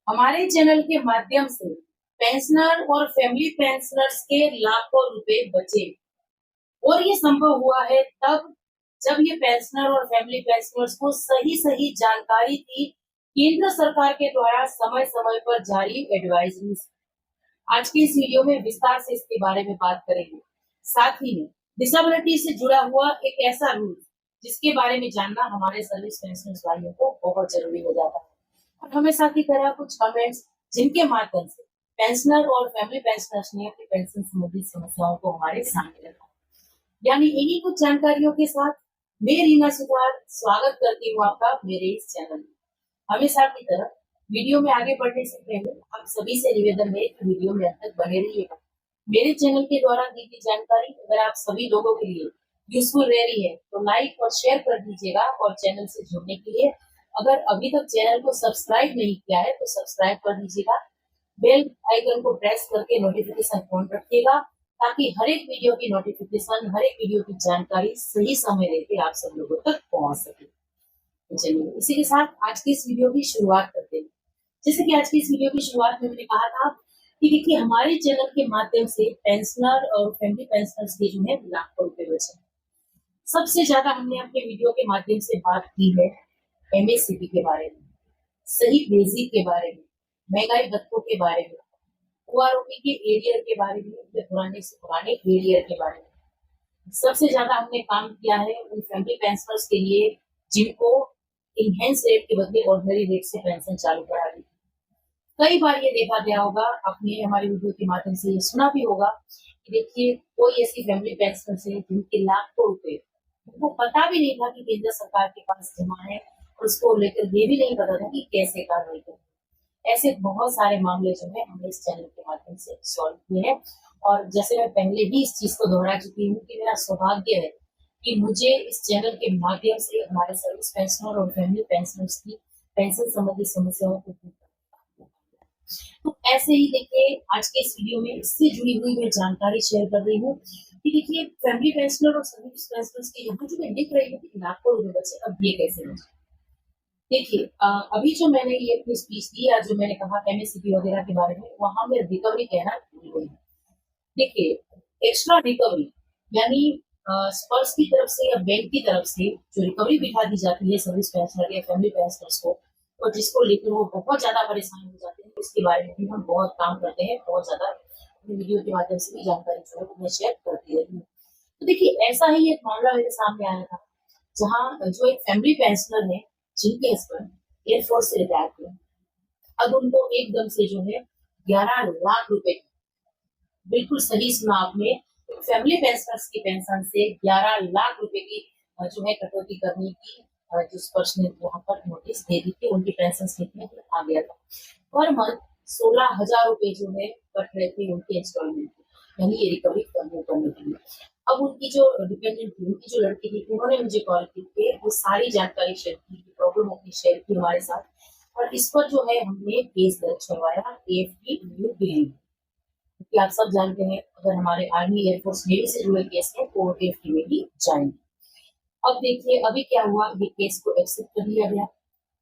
हमारे चैनल के माध्यम से पेंशनर और फैमिली पेंशनर्स के लाखों रुपए बचे और ये संभव हुआ है तब जब ये पेंशनर और फैमिली पेंशनर्स को सही सही जानकारी थी केंद्र सरकार के द्वारा समय समय पर जारी एडवाइजरी। आज के इस वीडियो में विस्तार से इसके बारे में बात करेंगे। साथ ही में डिसेबिलिटी से जुड़ा हुआ एक ऐसा रूल जिसके बारे में जानना हमारे सर्विस पेंशनर्स भाइयों को बहुत जरूरी हो जाता है और हमेशा की तरह कुछ कमेंट्स जिनके माध्यम से पेंशनर और फैमिली पेंशनर्स ने अपनी पेंशन संबंधी समस्याओं को हमारे सामने रखा। यानी इन्हीं कुछ जानकारियों के साथ मैं रीना सुधार स्वागत करती हूँ आपका मेरे इस चैनल में। हमेशा की तरह वीडियो में आगे बढ़ने से पहले आप सभी से निवेदन है कि वीडियो में अंत तक बने रहिएगा। मेरे चैनल के द्वारा दी गई जानकारी अगर आप सभी लोगों के लिए यूजफुल रह रही है तो लाइक और शेयर कर दीजिएगा और चैनल से जुड़ने के लिए अगर अभी तक चैनल को सब्सक्राइब नहीं किया है तो सब्सक्राइब कर दीजिएगा। बेल आइकन को प्रेस करके नोटिफिकेशन ऑन रखिएगा ताकि हर एक वीडियो की नोटिफिकेशन, हर एक वीडियो की जानकारी सही समय रहते आप सब लोगों तक पहुंच सके। तो चलिए इसी के साथ आज की इस वीडियो की शुरुआत करते हैं। जैसे कि आज की इस वीडियो की शुरुआत में मैंने कहा था कि देखिए हमारे चैनल के माध्यम से पेंशनर और फैमिली पेंशनर्स के जो है लाखों रुपए बचे। सबसे ज्यादा हमने अपने वीडियो के माध्यम से बात की है एमएससीपी के बारे में, सही बेसिक के बारे में, महंगाई भत्तों के बारे में, ओआरओपी के एरियर के बारे में या पुराने से पुराने एरियर के बारे में। सबसे ज्यादा हमने काम किया है उन फैमिली पेंशनर्स के लिए जिनको इनहेंस रेट के बदले ऑर्डिनरी रेट से पेंशन चालू करा दी। कई बार ये देखा गया होगा, आपने हमारे वीडियो के माध्यम से ये सुना भी होगा कि देखिए कोई ऐसी फैमिली पेंशनर्स है जिनके लाखों रुपए उनको पता भी नहीं था कि केंद्र सरकार के पास जमा है और उसको लेकर ये भी नहीं पता था कि कैसे कार्रवाई करें। ऐसे बहुत सारे मामले जो है हमने इस चैनल के माध्यम से सॉल्व किए हैं और जैसे मैं पहले भी इस चीज को दोहरा चुकी हूँ कि मेरा सौभाग्य है कि मुझे इस चैनल के माध्यम से हमारे सर्विस पेंशनर और फैमिली पेंशनर्स की पेंशन संबंधी समस्याओं को दूर करने का। तो ऐसे ही देखिए आज के इस वीडियो में इससे जुड़ी हुई मैं जानकारी शेयर कर रही हूँ कि देखिए फैमिली पेंशनर और सर्विस पेंशनर्स के यहाँ जो मैं लिख रही हूँ कि लाखों रुपए बचे, अब ये कैसे बचे। देखिए अभी जो मैंने ये अपनी स्पीच दी या जो मैंने कहा एमएससीपी वगैरह के बारे में, वहां में रिकवरी कहना भूल गई। देखिए एक्स्ट्रा रिकवरी यानी स्पर्श की तरफ से या बैंक की तरफ से जो रिकवरी बिठा दी जाती है सर्विस पेंशनर या फैमिली पेंशनर्स को और जिसको लेकर वो बहुत ज्यादा परेशान हो जाते हैं, इसके बारे में भी हम बहुत काम करते हैं, बहुत ज्यादा वीडियो के माध्यम से भी जानकारी जो है वो मैं शेयर करती रहती हूँ। तो देखिए ऐसा ही एक मामला मेरे सामने आया था जहाँ जो एक फैमिली पेंशनर है जिनके हस्बैंड एयरफोर्स से रिटायर हुए, अब उनको एकदम से जो है 11 लाख रुपए, बिल्कुल सही सुना आपने, फैमिली पेंशनर्स की पेंशन से 11 लाख रुपए की जो है कटौती करने की जो स्पर्श ने वहां पर नोटिस दे दी थी, उनकी पेंशन स्लिप में आ गया था। पर मंथ 16,000 रुपए जो है कट रहे थे उनके इंस्टॉलमेंट, यानी ये रिकवरी करने के लिए। अब उनकी जो डिपेंडेंट थी, उनकी जो लड़की थी, उन्होंने मुझे कॉल की, वो सारी जानकारी शेयर की, प्रॉब्लम अपनी शेयर की हमारे साथ और इस पर जो है हमने केस दर्ज करवाया एएफपी न्यू दिल्ली, क्योंकि आप सब जानते हैं अगर हमारे आर्मी एयरफोर्स नेवी से जुड़े केस है तो एएफपी में ही जाएंगे। अब देखिए अभी क्या हुआ, ये केस को एक्सेप्ट कर लिया गया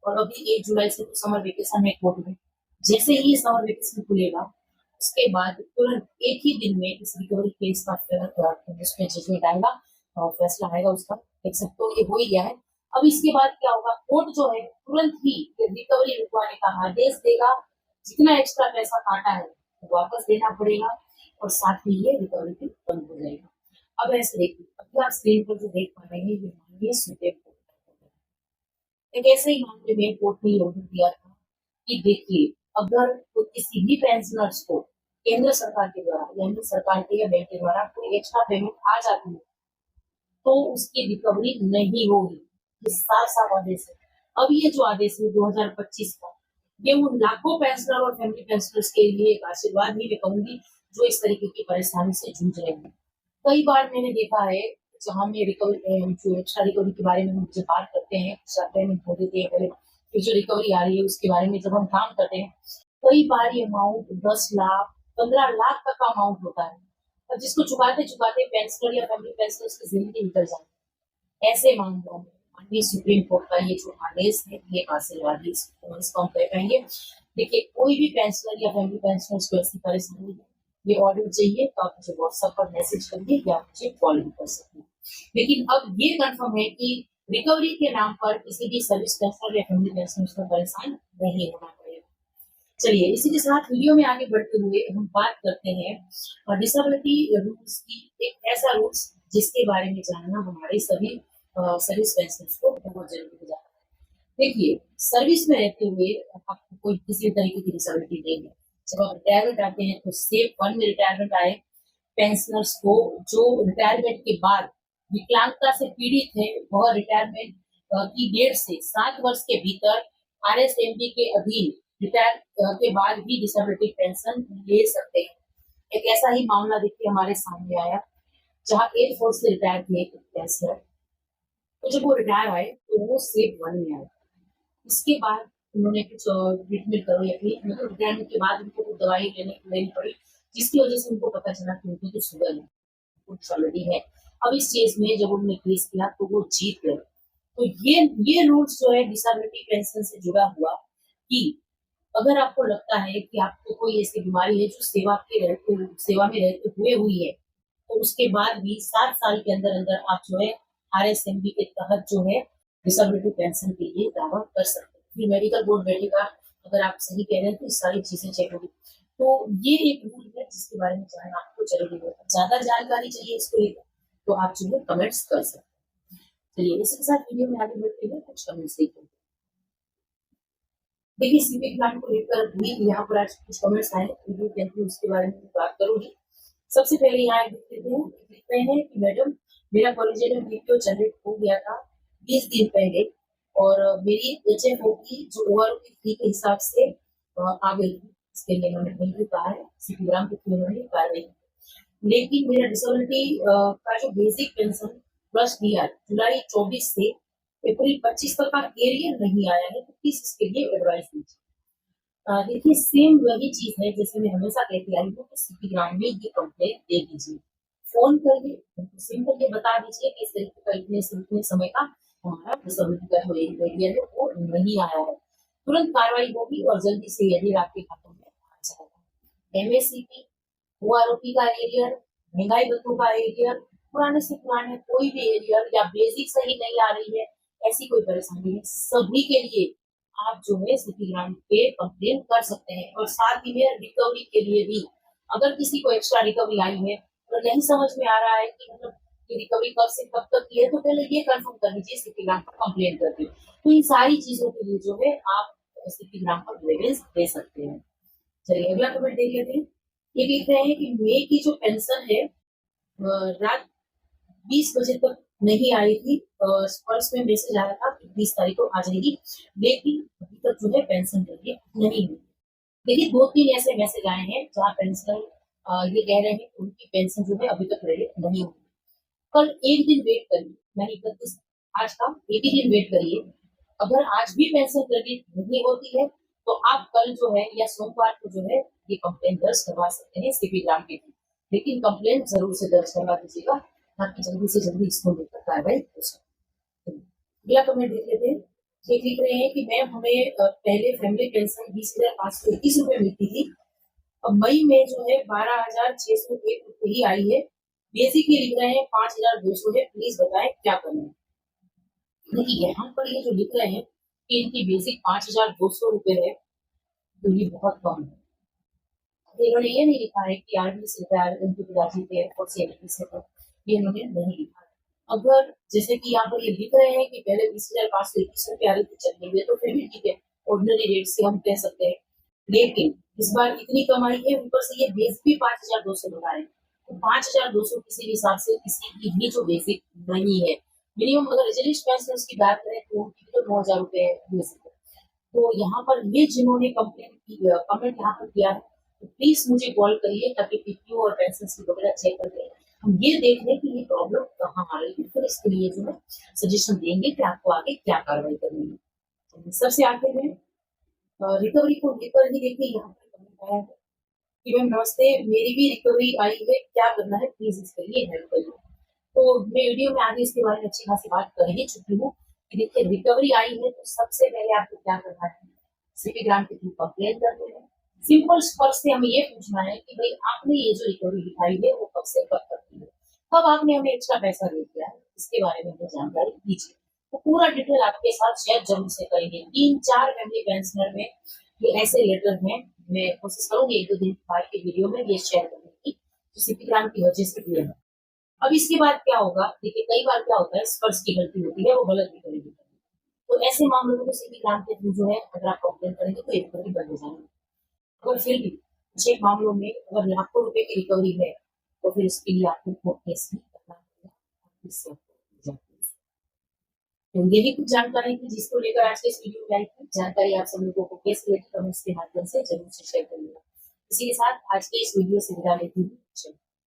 और अभी 1 जुलाई से तो समर वेकेशन है कोर्ट में। जैसे ही समर वेकेशन खुलेगा उसके बाद तुरंत एक ही दिन में इस रिकवरी केस का उसमें जजमेंट आएगा और फैसला आएगा उसका, एक्सेप्ट तो ये हो ही गया है। अब इसके बाद क्या होगा, कोर्ट जो है तुरंत ही रिकवरी रुकवाने का आदेश देगा, जितना एक्स्ट्रा पैसा काटा है वो वापस देना पड़ेगा और साथ में ये रिकवरी भी बंद हो जाएगा। अब ऐसे देखिए अभी आप स्क्रीन पर जो देख पा रहे हैं ये माननीय सुप्रीम कोर्ट, एक ऐसे ही मामले में कोर्ट ने ऑर्डर दिया था कि देखिए अगर तो किसी भी पेंशनर्स को केंद्र सरकार के द्वारा यानी सरकार के या बैंक के द्वारा कोई एक्स्ट्रा पेमेंट आ जाती है तो उसकी रिकवरी नहीं होगी। ये साफ साफ आदेश है। अब ये जो आदेश है 2025 का, ये उन लाखों पेंशनर और फैमिली पेंशनर्स के लिए एक आशीर्वाद ही मैं कहूंगी जो इस तरीके की परेशानी से जूझ रहे हैं। कई बार मैंने देखा है जहाँ में रिकवरी जो एक्स्ट्रा रिकवरी के बारे में हम जब बात करते हैं, पेमेंट हो देते हैं पहले, फिर जो रिकवरी आ रही है उसके बारे में जब हम काम करते हैं, कई बार ये अमाउंट 10 लाख 15 लाख तक का अमाउंट होता है और जिसको चुकाते चुकाते पेंशनर या फैमिली पेंशनर्स की जिंदगी निकल जाती है। ऐसे मामलों में माननीय सुप्रीम कोर्ट का ये जो आदेश है ये आशीर्वादी इसको हम कह पाएंगे। देखिए, कोई भी पेंशनर या फैमिली पेंशनर्स को ऐसी परेशानी है, ये ऑडिट चाहिए तो आप मुझे व्हाट्सएप पर मैसेज करिए या मुझे कॉल भी कर सकते हैं। लेकिन अब ये कंफर्म है कि रिकवरी के नाम पर किसी भी सर्विस पेंशनर या फैमिली पेंशनर्स को परेशान नहीं होना पड़ेगा। चलिए, इसी के साथ वीडियो में आगे बढ़ते हुए हम बात करते हैं डिसेबिलिटी रूल्स की। एक ऐसा रूल्स जिसके बारे में जानना हमारे सभी सर्विस पेंशनर्स को बहुत जरूरी हो जाता है। देखिए, सर्विस में रहते हुए आपको कोई किसी तरीके की डिसेबिलिटी नहीं है। जब आप रिटायरमेंट आते हैं तो सेफ वन में रिटायरमेंट आए पेंशनर्स को जो रिटायरमेंट के बाद विकलांगता से पीड़ित है, वह रिटायरमेंट की डेट से 7 वर्ष के भीतर RSMD के अधीन रिटायर के बाद भी डिसेबिलिटी पेंशन ले सकते हैं। एक ऐसा ही मामला देखिए हमारे सामने आया, जहाँ एयरफोर्स से रिटायर थे एक पेंशनर। तो जब वो रिटायर आए तो वो सेफ वन में आए। उसके बाद उन्होंने कुछ ट्रीटमेंट करवाई अपनी, मतलब रिटायरमेंट के बाद उनको कुछ दवाई लेनी पड़ी, जिसकी वजह से उनको पता चला कि उनको तो शुगर है, कुछ ऑलरेडी है। अब इस चीज में जब उन्होंने केस किया तो वो जीत गए। तो ये रूल्स जो है डिसेबिलिटी पेंशन से जुड़ा हुआ कि अगर आपको लगता है कि आपको कोई ऐसी बीमारी है जो सेवा में रहते हुए हुई है, तो उसके बाद भी 7 साल के अंदर अंदर आप जो है RSMB के तहत जो है डिसेबिलिटी पेंशन के लिए दावा कर सकते हैं। फिर मेडिकल बोर्ड बैठेगा, अगर आप सही कह रहे हैं तो सारी चीजें चेक होगी। तो ये एक रूल है जिसके बारे में जानना आपको जरूरी होगा। ज्यादा जानकारी चाहिए इसको लेकर तो आप जो है कमेंट्स कर सकते हैं। चलिए, इसी के साथ वीडियो में आगे बढ़ते हुए कुछ कमेंट्स देखते हैं। देखिए, सिविक प्लान को लेकर भी यहाँ पर आज कुछ कमेंट्स आए, उसके बारे में बात करूंगी। सबसे पहले यहाँ लिख रहे हैं कि मैडम, मेरा कॉलेज में वीडियो जनरेट हो गया था 20 दिन पहले और मेरी HFO की जो ओवरऑल फी के हिसाब से आ गई थी। इसके लिए मैंने नहीं भी कहा है, सीपी ग्राम के थ्रू मैंने कार्रवाई की। लेकिन मेरा डिसेबिलिटी का जो बेसिक पेंशन प्लस DR जुलाई 24 से अप्रैल 25 तक का एरियर नहीं आया है, तो प्लीज इसके लिए एडवाइस दीजिए। देखिए, सेम वही चीज है जैसे मैं हमेशा कहती आई हूँ कि सीपी ग्राम में ये कंप्लेंट दे दीजिए, फोन करिए, उनको सिंपल ये बता दीजिए कि इस तरीके का इतने समय का हमारा डिसेबिलिटी का जो एरियर है वो नहीं आया है। तुरंत कार्रवाई होगी और जल्दी से एरियर आपके खातों में आ जाएगा। MACP, OROP का एरियर, महंगाई भत्तों का एरियर, पुराने से पुराने कोई भी एरियर या बेसिक सही नहीं आ रही है, ऐसी कोई परेशानी है, सभी के लिए आप जो है सीपी ग्राम पे कंप्लेन कर सकते हैं। और साथ ही में रिकवरी के लिए भी, अगर किसी को एक्स्ट्रा रिकवरी आई है और नहीं समझ में आ रहा है कि मतलब रिकवरी कब से कब तक की है, तो पहले ये कंफर्म कर लीजिए सीपी ग्राम पर कंप्लेन करके। तो इन सारी चीजों के लिए जो है आप सीपी ग्राम पर ग्रीवेंस दे सकते हैं। चलिए, अगला कमेंट देख लेते हैं। ये लिख रहे हैं कि मई की जो पेंशन है रात 20 बजे तक नहीं आई थी। पर्स में मैसेज आया था कि 20 तारीख को आ जाएगी, लेकिन अभी तक जो है पेंशन क्रेडिट नहीं हुई। देखिए, 2-3 ऐसे मैसेज आए हैं जहाँ पेंशनर ये कह रहे हैं कि उनकी पेंशन जो है अभी तक क्रेडिट नहीं हुई। कल एक दिन वेट करिए, यानी 31 आज का एक ही दिन वेट करिए। अगर आज भी पेंशन क्रेडिट नहीं होती है तो आप कल जो है या सोमवार को जो है ये कंप्लेन दर्ज करवा सकते हैं सीपी ग्राम के लिए। लेकिन कंप्लेन जरूर से दर्ज करवा दीजिएगा ताकि जल्दी से जल्दी इसको लेकर कार्रवाई हो सके। अगला कमेंट देख लेते हैं। ये लिख रहे हैं कि मैम, हमें पहले फैमिली पेंशन 20,521 रुपए मिलती थी, अब मई में जो है 12,601 रुपए ही आई है। बेसिकली लिख रहे हैं 5,200 है, प्लीज बताएं क्या करना है। देखिए, यहाँ पर ये जो लिख रहे हैं कि इनकी बेसिक 5,200 रुपए है, तो ये बहुत कम है। इन्होंने ये नहीं लिखा है कि आर्मी से रिटायर उनके पिताजी थे और CNP से थे, ये इन्होंने नहीं लिखा है। अगर जैसे कि यहाँ पर ये लिख रहे हैं कि पहले 20,521 रुपए आ रही थी, चल रही है, तो फिर भी ठीक है, ऑर्डिनरी रेट से हम कह सकते हैं। लेकिन इस बार इतनी कमाई है, ऊपर से ये बेस भी 5,200 लगा है, तो 5,200 किसी भी हिसाब से किसी की भी जो बेसिक नहीं है। मिनिमम अगर रिजर्विस्ट पेंशन की बात करें तो उनकी तो 9,000 रुपए बेसिक है। तो यहाँ पर ये जिन्होंने कमेंट यहाँ पर किया है, तो प्लीज मुझे कॉल करिए ताकि PPO और पेंशन की वगैरह चेक करके हम ये देख लें कि ये प्रॉब्लम कहाँ आ रही है, फिर इसके लिए जो है सजेशन देंगे कि आपको आगे क्या कार्रवाई करनी है। तो सबसे आखिर में रिकवरी को लेकर ही देखिए यहाँ पर कमेंट आया है कि मैम नमस्ते, मेरी भी रिकवरी आई है, क्या करना है, प्लीज इसके लिए हेल्प करिए। तो मैं वीडियो में आगे इसके बारे में अच्छी खासी बात कर ही चुकी हूँ कि देखिए, रिकवरी आई है तो सबसे पहले आपको क्या करना है, सीपी ग्राम के थ्रू कंप्लेन करते हैं। सिंपल स्पर्श से हमें ये पूछना है कि भाई आपने ये जो रिकवरी दिखाई है वो कब से कब तक की है, कब आपने हमें एक्स्ट्रा पैसा दे दिया है, इसके बारे में हमें जानकारी दीजिए। तो पूरा डिटेल आपके साथ शेयर जरूर से करेंगे। 3-4 फैमिली पेंशनर में ये ऐसे लेटर हैं, मैं कोशिश करूंगी 1-2 दिन बाद के वीडियो में ये शेयर करने की, जो सीपी ग्राम की वजह से हुए हैं। अब इसके बाद क्या होगा, देखिए कई बार क्या होता है स्पर्श की गलती होती है, वो गलत रिकवरी होती है। तो ऐसे मामलों में सीपी ग्राम के थ्रू जो है अगर आप कंप्लेन करेंगे तो एक रिकवरी बंद हो जाएगी। अगर फिर भी कुछ एक मामलों में अगर लाखों रुपए की रिकवरी है तो फिर उसके लिए आपको कोर्ट केस भी करना पड़ेगा। इससे आपको जाती है। तो ये भी कुछ जानकारी थी जिसको लेकर आज के इस वीडियो में आई थी। जानकारी आप सब लोगों को केस रिलेटेड कमेंट्स के माध्यम से जरूर से शेयर करिएगा। इसी के साथ आज के इस वीडियो से विदा लेती हूँ।